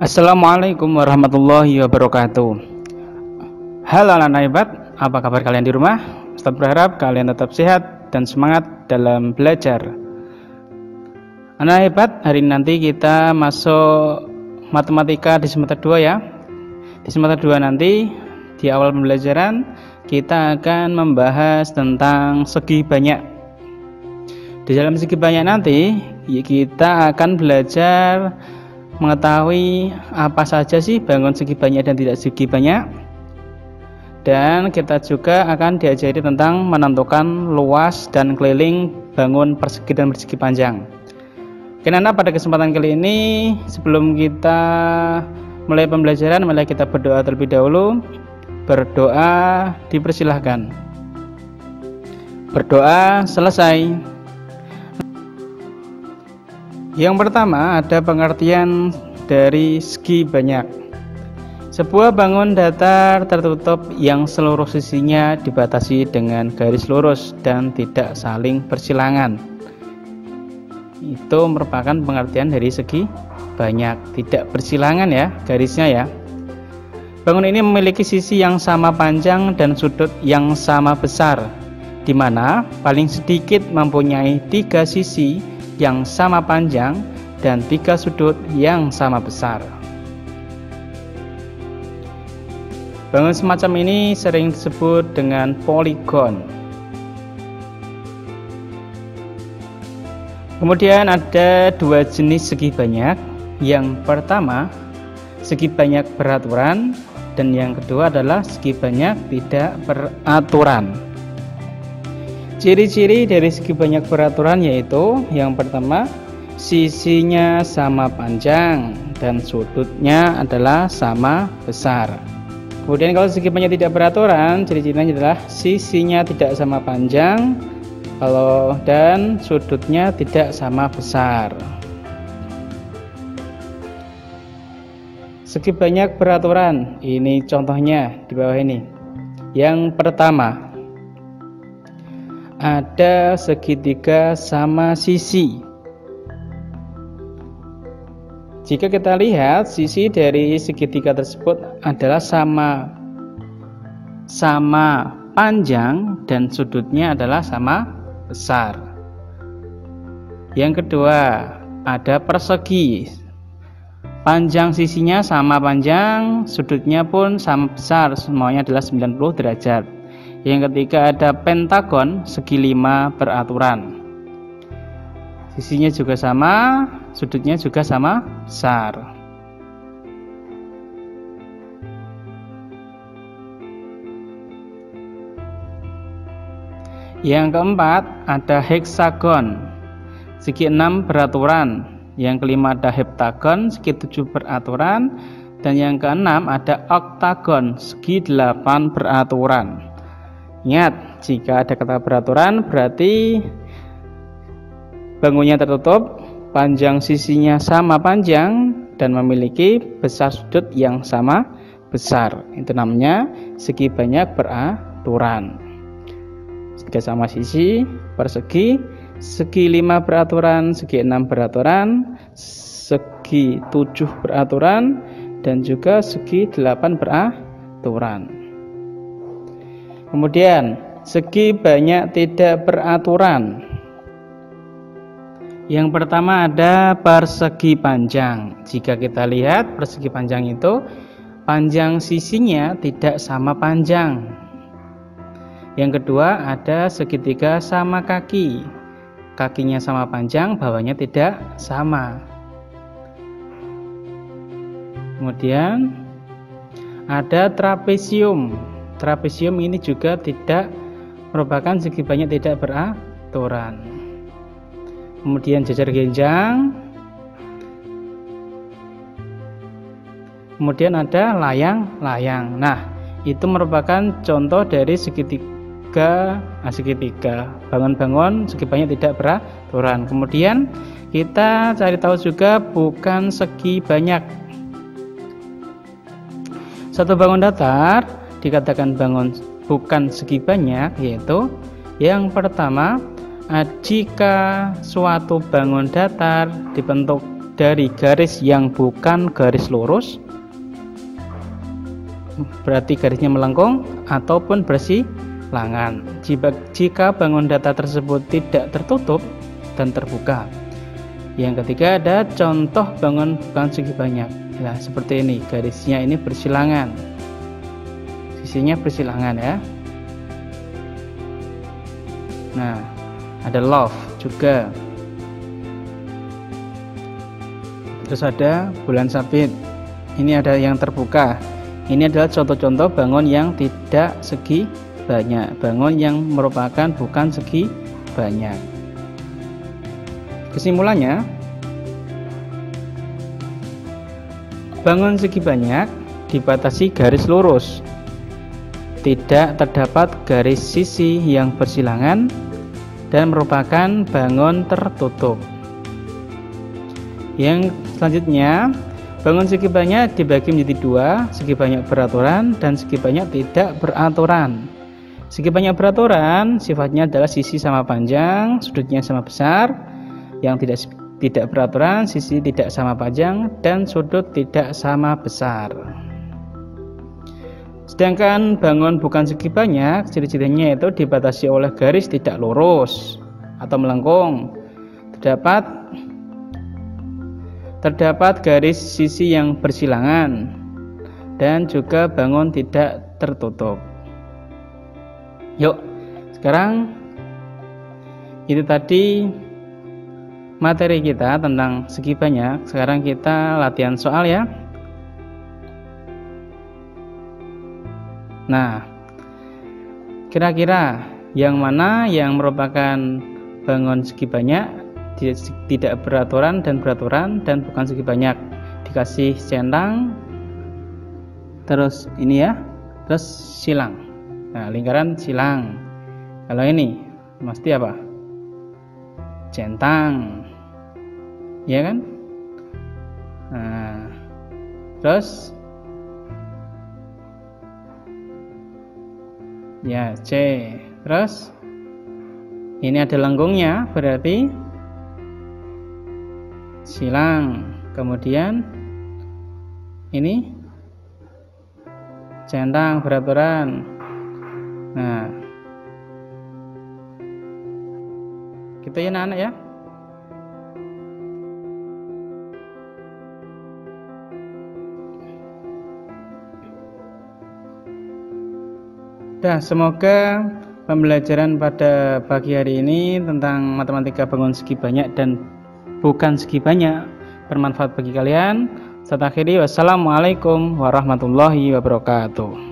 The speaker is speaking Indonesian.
Assalamualaikum warahmatullahi wabarakatuh. Halo anak hebat, apa kabar kalian di rumah? Ustaz berharap kalian tetap sehat dan semangat dalam belajar. Anak hebat, hari ini nanti kita masuk matematika di semester 2 ya. Di semester 2 nanti di awal pembelajaran kita akan membahas tentang segi banyak. Di dalam segi banyak nanti kita akan belajar mengetahui apa saja sih bangun segi banyak dan tidak segi banyak, dan kita juga akan diajari tentang menentukan luas dan keliling bangun persegi dan persegi panjang. Oke, Nana, pada kesempatan kali ini sebelum kita mulai pembelajaran, mari kita berdoa terlebih dahulu. Berdoa dipersilahkan. Berdoa selesai. Yang pertama, ada pengertian dari segi banyak. Sebuah bangun datar tertutup yang seluruh sisinya dibatasi dengan garis lurus dan tidak saling bersilangan. Itu merupakan pengertian dari segi banyak, tidak bersilangan ya garisnya ya. Bangun ini memiliki sisi yang sama panjang dan sudut yang sama besar, di mana paling sedikit mempunyai 3 sisi yang sama panjang dan 3 sudut yang sama besar. Bangun semacam ini sering disebut dengan poligon. Kemudian ada 2 jenis segi banyak. Yang pertama, segi banyak beraturan, dan yang kedua adalah segi banyak tidak beraturan. Ciri-ciri dari segi banyak beraturan yaitu yang pertama, sisinya sama panjang dan sudutnya adalah sama besar. Kemudian kalau segi banyak tidak beraturan, ciri-cirinya adalah sisinya tidak sama panjang dan sudutnya tidak sama besar. Segi banyak beraturan, ini contohnya di bawah ini. Yang pertama, ada segitiga sama sisi. Jika kita lihat, sisi dari segitiga tersebut adalah sama panjang dan sudutnya adalah sama besar. Yang kedua, ada persegi. Panjang sisinya sama panjang, sudutnya pun sama besar, semuanya adalah 90 derajat. Yang ketiga, ada pentagon, segi 5 beraturan. Sisinya juga sama, sudutnya juga sama besar. Yang keempat, ada heksagon, segi 6 beraturan. Yang kelima ada heptagon, segi 7 beraturan. Dan yang keenam ada oktagon, segi 8 beraturan. Ingat, jika ada kata beraturan berarti bangunnya tertutup, panjang sisinya sama panjang, dan memiliki besar sudut yang sama besar. Itu namanya segi banyak beraturan. Jika sama sisi, persegi, segi 5 beraturan, segi 6 beraturan, segi 7 beraturan, dan juga segi 8 beraturan. Kemudian segi banyak tidak beraturan. Yang pertama ada persegi panjang. Jika kita lihat persegi panjang itu panjang sisinya tidak sama panjang. Yang kedua ada segitiga sama kaki. Kakinya sama panjang, bawahnya tidak sama. Kemudian ada trapesium. Trapesium ini juga tidak merupakan segi banyak tidak beraturan. Kemudian jajar genjang. Kemudian ada layang-layang. Nah, itu merupakan contoh dari segitiga bangun-bangun segi banyak tidak beraturan. Kemudian kita cari tahu juga bukan segi banyak. Satu bangun datar dikatakan bangun bukan segi banyak, yaitu yang pertama, jika suatu bangun datar dibentuk dari garis yang bukan garis lurus, berarti garisnya melengkung ataupun bersilangan. Jika bangun datar tersebut tidak tertutup dan terbuka. Yang ketiga ada contoh bangun bukan segi banyak. Nah, seperti ini, garisnya ini bersilangan, sisinya bersilangan ya. Nah, ada love juga. Terus ada bulan sabit. Ini ada yang terbuka. Ini adalah contoh-contoh bangun yang tidak segi banyak, bangun yang merupakan bukan segi banyak. Kesimpulannya, bangun segi banyak dibatasi garis lurus, tidak terdapat garis sisi yang bersilangan, dan merupakan bangun tertutup. Yang selanjutnya, bangun segi banyak dibagi menjadi dua, segi banyak beraturan dan segi banyak tidak beraturan. Segi banyak beraturan sifatnya adalah sisi sama panjang, sudutnya sama besar. Yang tidak beraturan, sisi tidak sama panjang dan sudut tidak sama besar. Sedangkan bangun bukan segi banyak, ciri-cirinya itu dibatasi oleh garis tidak lurus atau melengkung. Terdapat garis sisi yang bersilangan dan juga bangun tidak tertutup. Yuk, sekarang itu tadi materi kita tentang segi banyak. Sekarang kita latihan soal ya. Nah, kira-kira yang mana yang merupakan bangun segi banyak, tidak beraturan dan beraturan, dan bukan segi banyak? Dikasih centang, terus ini ya, terus silang. Nah, lingkaran silang. Kalau ini mesti apa? Centang, ya kan? Nah, terus ya C, terus ini ada lengkungnya, berarti silang. Kemudian ini centang, beraturan. Nah, gitu ya anak-anak ya. Nah, semoga pembelajaran pada pagi hari ini tentang matematika bangun segi banyak dan bukan segi banyak bermanfaat bagi kalian. Saya akhiri, wassalamualaikum warahmatullahi wabarakatuh.